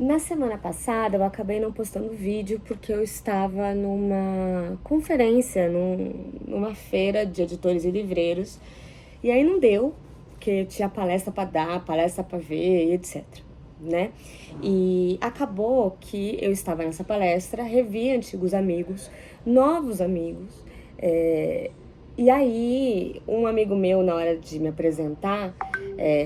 Na semana passada eu acabei não postando vídeo porque eu estava numa conferência, numa feira de editores e livreiros, e aí não deu, porque tinha palestra para dar, palestra para ver, e etc, né? E acabou que eu estava nessa palestra, revi antigos amigos, novos amigos, e aí um amigo meu, na hora de me apresentar,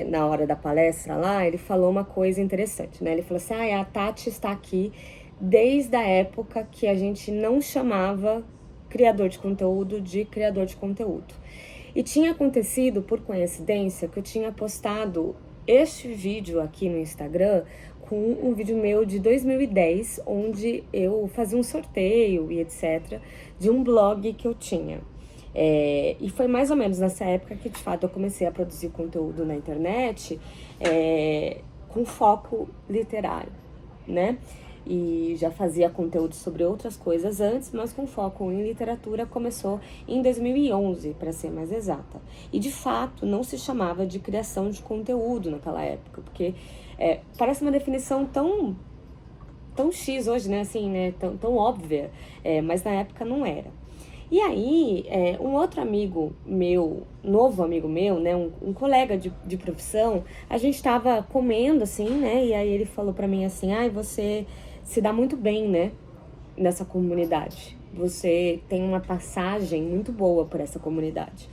na hora da palestra lá, ele falou uma coisa interessante, né? Ele falou assim, a Tati está aqui desde a época que a gente não chamava criador de conteúdo de criador de conteúdo. E tinha acontecido, por coincidência, que eu tinha postado este vídeo aqui no Instagram com um vídeo meu de 2010, onde eu fazia um sorteio e etc, de um blog que eu tinha. E foi mais ou menos nessa época que, de fato, eu comecei a produzir conteúdo na internet com foco literário, né? E já fazia conteúdo sobre outras coisas antes, mas com foco em literatura começou em 2011, para ser mais exata. E, de fato, não se chamava de criação de conteúdo naquela época, porque parece uma definição tão X hoje, né? Assim, né? Tão óbvia, mas na época não era. E aí, um outro amigo meu, novo amigo meu, né, um colega de profissão, a gente estava comendo, assim, né, e aí ele falou pra mim assim, você se dá muito bem, né, nessa comunidade. Você tem uma passagem muito boa por essa comunidade.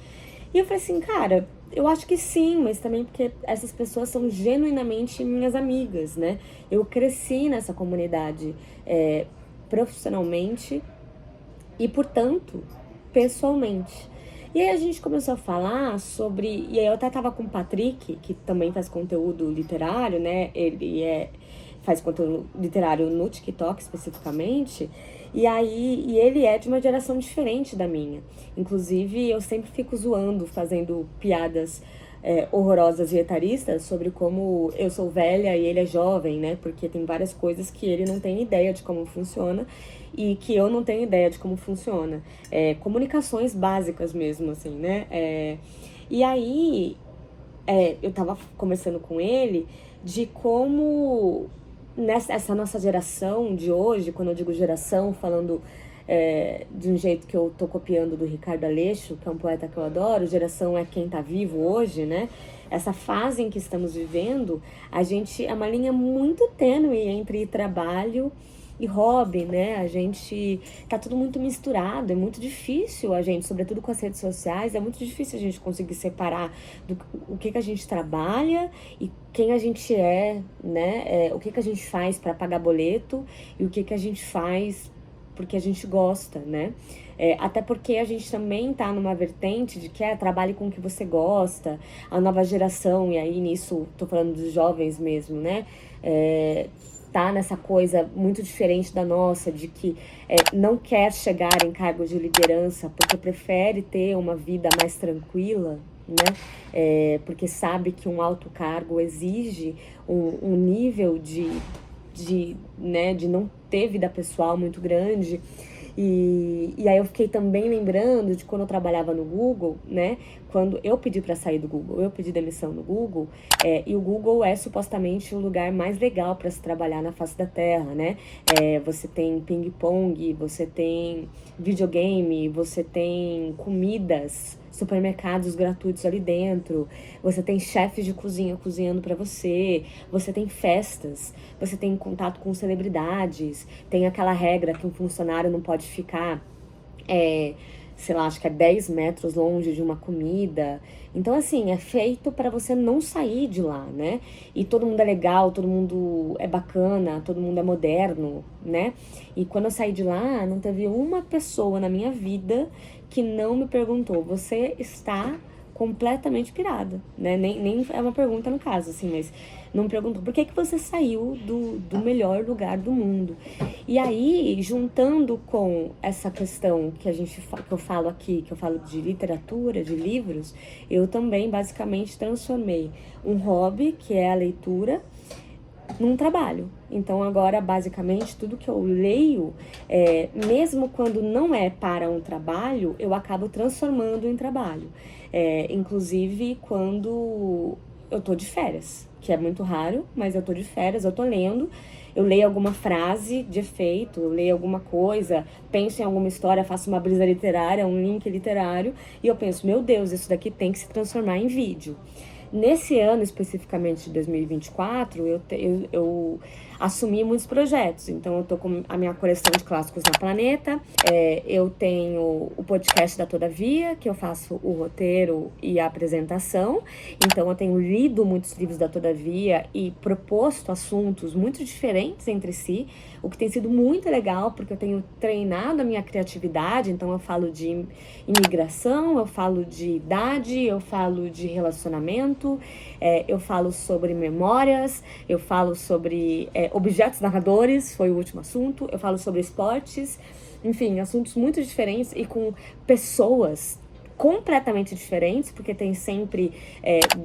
E eu falei assim, cara, eu acho que sim, mas também porque essas pessoas são genuinamente minhas amigas, né? Eu cresci nessa comunidade profissionalmente e, portanto, pessoalmente. E aí a gente começou a falar sobre... E aí eu até tava com o Patrick, que também faz conteúdo literário, né? Ele faz conteúdo literário no TikTok, especificamente. E ele é de uma geração diferente da minha. Inclusive, eu sempre fico zoando, fazendo piadas horrorosas e etaristas sobre como eu sou velha e ele é jovem, né? Porque tem várias coisas que ele não tem ideia de como funciona e que eu não tenho ideia de como funciona. Comunicações básicas mesmo, assim, né? E aí, eu tava conversando com ele de como essa nossa geração de hoje, quando eu digo geração, falando de um jeito que eu tô copiando do Ricardo Aleixo, que é um poeta que eu adoro, geração é quem tá vivo hoje, né? Essa fase em que estamos vivendo, é uma linha muito tênue entre trabalho e hobby, né? A gente tá tudo muito misturado, é muito difícil a gente, sobretudo com as redes sociais, é muito difícil a gente conseguir separar o que a gente trabalha e quem a gente né? O que a gente faz para pagar boleto e o que a gente faz porque a gente gosta, né? Até porque a gente também tá numa vertente de que trabalhe com o que você gosta, a nova geração, e aí nisso tô falando dos jovens mesmo, né? Tá nessa coisa muito diferente da nossa, de que não quer chegar em cargos de liderança porque prefere ter uma vida mais tranquila, né? Porque sabe que um alto cargo exige um nível né, de não ter vida pessoal muito grande. E aí eu fiquei também lembrando de quando eu trabalhava no Google, né? Quando eu pedi para sair do Google, eu pedi demissão no Google, e o Google é supostamente o lugar mais legal para se trabalhar na face da Terra, né? Você tem ping-pong, você tem videogame, você tem comidas, supermercados gratuitos ali dentro, você tem chefes de cozinha cozinhando para você, você tem festas, você tem contato com celebridades, tem aquela regra que um funcionário não pode ficar, sei lá, acho que é 10 metros longe de uma comida. Então, assim, é feito para você não sair de lá, né? E todo mundo é legal, todo mundo é bacana, todo mundo é moderno, né? E quando eu saí de lá, não teve uma pessoa na minha vida que não me perguntou, você está completamente pirada, né? Nem é uma pergunta no caso, assim, mas não me perguntou por que você saiu do melhor lugar do mundo. E aí, juntando com essa questão que eu falo aqui, que eu falo de literatura, de livros, eu também basicamente transformei um hobby, que é a leitura, num trabalho. Então agora, basicamente, tudo que eu leio, mesmo quando não é para um trabalho, eu acabo transformando em trabalho. Inclusive quando eu tô de férias, que é muito raro, mas eu tô de férias, eu tô lendo, eu leio alguma frase de efeito, eu leio alguma coisa, penso em alguma história, faço uma brisa literária, um link literário, e eu penso, meu Deus, isso daqui tem que se transformar em vídeo. Nesse ano, especificamente de 2024, eu assumi muitos projetos. Então, eu tô com a minha coleção de clássicos na Planeta. Eu tenho o podcast da Todavia, que eu faço o roteiro e a apresentação. Então, eu tenho lido muitos livros da Todavia e proposto assuntos muito diferentes entre si, o que tem sido muito legal, porque eu tenho treinado a minha criatividade. Então, eu falo de imigração, eu falo de idade, eu falo de relacionamento, eu falo sobre memórias, eu falo sobre objetos narradores, foi o último assunto, eu falo sobre esportes, enfim, assuntos muito diferentes e com pessoas completamente diferentes, porque tem sempre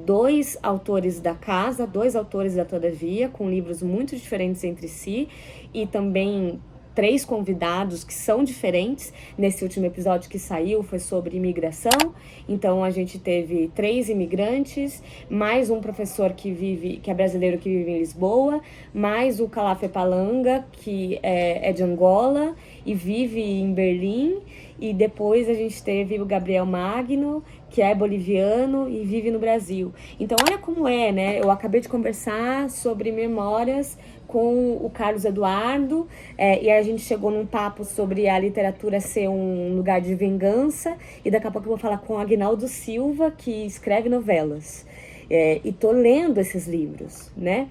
dois autores da casa, dois autores da Todavia, com livros muito diferentes entre si, e também 3 convidados que são diferentes. Nesse último episódio que saiu foi sobre imigração, então a gente teve 3 imigrantes, mais um professor que é brasileiro, que vive em Lisboa, mais o Calafé Palanga, que é de Angola e vive em Berlim, e depois a gente teve o Gabriel Magno, que é boliviano e vive no Brasil. Então olha como né? Eu acabei de conversar sobre memórias com o Carlos Eduardo, e aí a gente chegou num papo sobre a literatura ser um lugar de vingança, e daqui a pouco eu vou falar com o Agnaldo Silva, que escreve novelas. E tô lendo esses livros, né?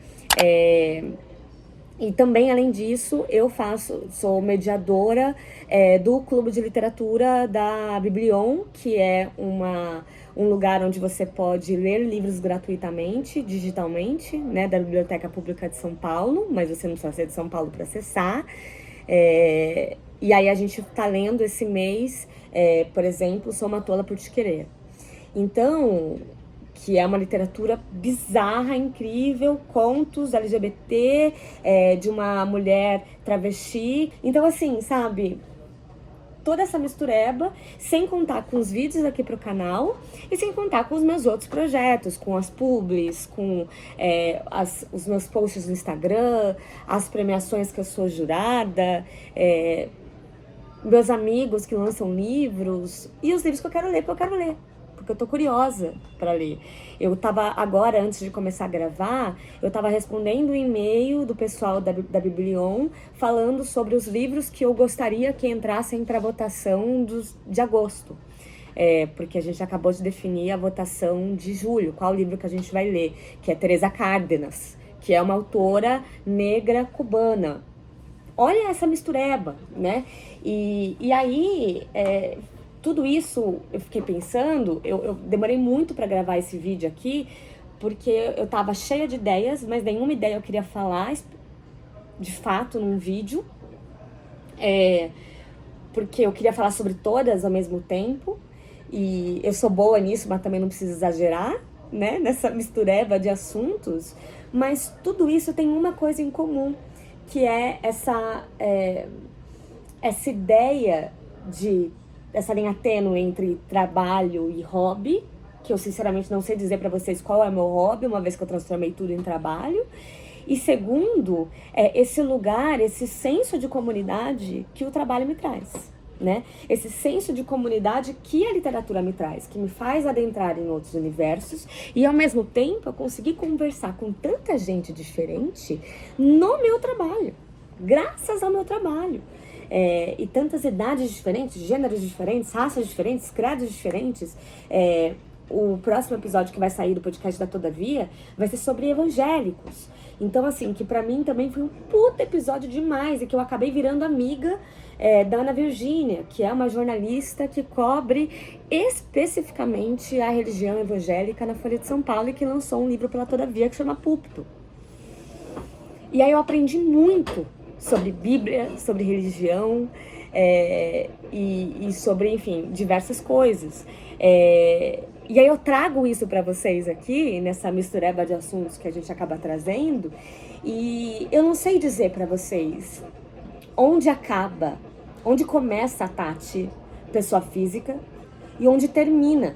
E também, além disso, sou mediadora do Clube de Literatura da Biblion, que é um lugar onde você pode ler livros gratuitamente, digitalmente, né, da Biblioteca Pública de São Paulo, mas você não precisa ser de São Paulo para acessar. E aí a gente está lendo esse mês, por exemplo, Sou uma Tola por Te Querer. Então, que é uma literatura bizarra, incrível, contos LGBT, de uma mulher travesti. Então, assim, sabe, toda essa mistureba, sem contar com os vídeos aqui pro canal e sem contar com os meus outros projetos, com as publis, com os meus posts no Instagram, as premiações que eu sou jurada, meus amigos que lançam livros e os livros que eu quero ler, porque eu tô curiosa para ler. Eu tava agora, antes de começar a gravar, eu tava respondendo um e-mail do pessoal da Biblion falando sobre os livros que eu gostaria que entrassem para votação de agosto. Porque a gente acabou de definir a votação de julho, qual livro que a gente vai ler, que é Teresa Cárdenas, que é uma autora negra cubana. Olha essa mistureba, né? E aí, tudo isso eu fiquei pensando, eu demorei muito para gravar esse vídeo aqui, porque eu tava cheia de ideias, mas nenhuma ideia eu queria falar de fato num vídeo, porque eu queria falar sobre todas ao mesmo tempo, e eu sou boa nisso, mas também não preciso exagerar, né, nessa mistureba de assuntos, mas tudo isso tem uma coisa em comum, que é essa ideia essa linha tênue entre trabalho e hobby, que eu sinceramente não sei dizer para vocês qual é meu hobby, uma vez que eu transformei tudo em trabalho. E segundo, esse lugar, esse senso de comunidade que o trabalho me traz, né? Esse senso de comunidade que a literatura me traz, que me faz adentrar em outros universos e, ao mesmo tempo, eu consegui conversar com tanta gente diferente no meu trabalho, graças ao meu trabalho. E tantas idades diferentes, gêneros diferentes, raças diferentes, credos diferentes. O próximo episódio que vai sair do podcast da Todavia vai ser sobre evangélicos. Então, assim, que pra mim também foi um puta episódio demais e que eu acabei virando amiga da Ana Virgínia, que é uma jornalista que cobre especificamente a religião evangélica na Folha de São Paulo e que lançou um livro pela Todavia que chama Púlpito. E aí eu aprendi muito sobre Bíblia, sobre religião e sobre, enfim, diversas coisas. E aí eu trago isso para vocês aqui, nessa mistureba de assuntos que a gente acaba trazendo, e eu não sei dizer para vocês onde começa a Tati, pessoa física, e onde termina,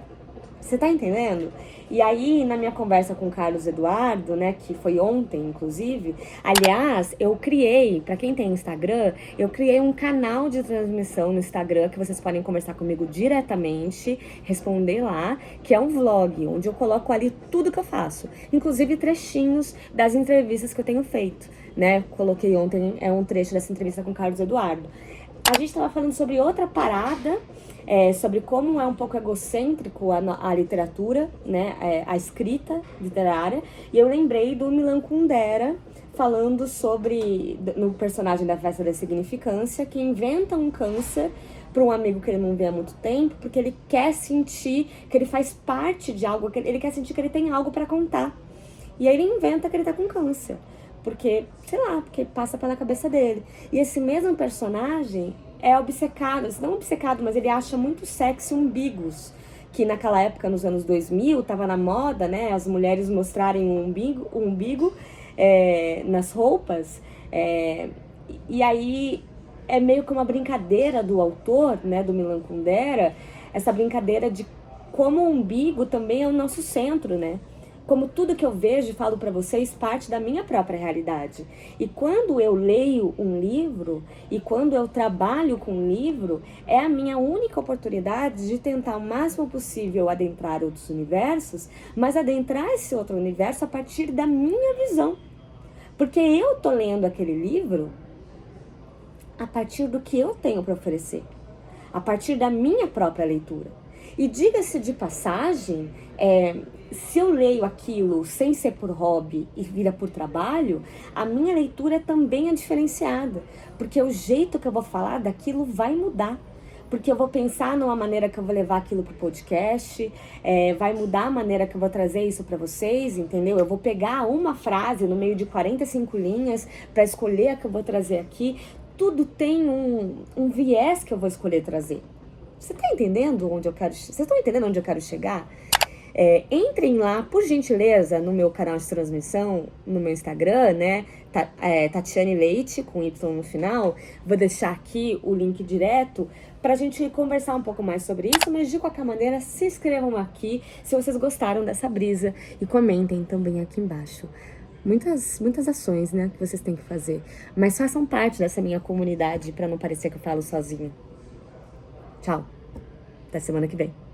Você tá entendendo? E aí, na minha conversa com o Carlos Eduardo, né, que foi ontem, inclusive, aliás, eu criei, pra quem tem Instagram, eu criei um canal de transmissão no Instagram que vocês podem conversar comigo diretamente, responder lá, que é um vlog, onde eu coloco ali tudo que eu faço, inclusive trechinhos das entrevistas que eu tenho feito, né? Coloquei ontem, um trecho dessa entrevista com o Carlos Eduardo. A gente estava falando sobre outra parada, sobre como é um pouco egocêntrico a literatura, né, a escrita literária, e eu lembrei do Milan Kundera falando sobre, no personagem da Festa da Significância, que inventa um câncer para um amigo que ele não vê há muito tempo, porque ele quer sentir que ele faz parte de algo, que ele quer sentir que ele tem algo para contar. E aí ele inventa que ele tá com câncer. Porque, sei lá, porque passa pela cabeça dele. E esse mesmo personagem é obcecado, não obcecado, mas ele acha muito sexy umbigos. Que naquela época, nos anos 2000, tava na moda, né? As mulheres mostrarem o umbigo nas roupas. E aí é meio que uma brincadeira do autor, né? Do Milan Kundera. Essa brincadeira de como o umbigo também é o nosso centro, né? Como tudo que eu vejo e falo para vocês parte da minha própria realidade. E quando eu leio um livro e quando eu trabalho com um livro, é a minha única oportunidade de tentar o máximo possível adentrar outros universos, mas adentrar esse outro universo a partir da minha visão. Porque eu tô lendo aquele livro a partir do que eu tenho para oferecer, a partir da minha própria leitura. E diga-se de passagem, se eu leio aquilo sem ser por hobby e vira por trabalho, a minha leitura também é diferenciada, porque o jeito que eu vou falar daquilo vai mudar. Porque eu vou pensar numa maneira que eu vou levar aquilo pro podcast, vai mudar a maneira que eu vou trazer isso para vocês, entendeu? Eu vou pegar uma frase no meio de 45 linhas para escolher a que eu vou trazer aqui. Tudo tem um viés que eu vou escolher trazer. Você tá entendendo onde eu quero? Vocês estão entendendo onde eu quero chegar? Entrem lá, por gentileza, no meu canal de transmissão, no meu Instagram, né? Tatiane Leite, com Y no final. Vou deixar aqui o link direto pra gente conversar um pouco mais sobre isso, mas de qualquer maneira, se inscrevam aqui se vocês gostaram dessa brisa e comentem também aqui embaixo. Muitas ações, né, que vocês têm que fazer, mas façam parte dessa minha comunidade pra não parecer que eu falo sozinha. Tchau, até semana que vem.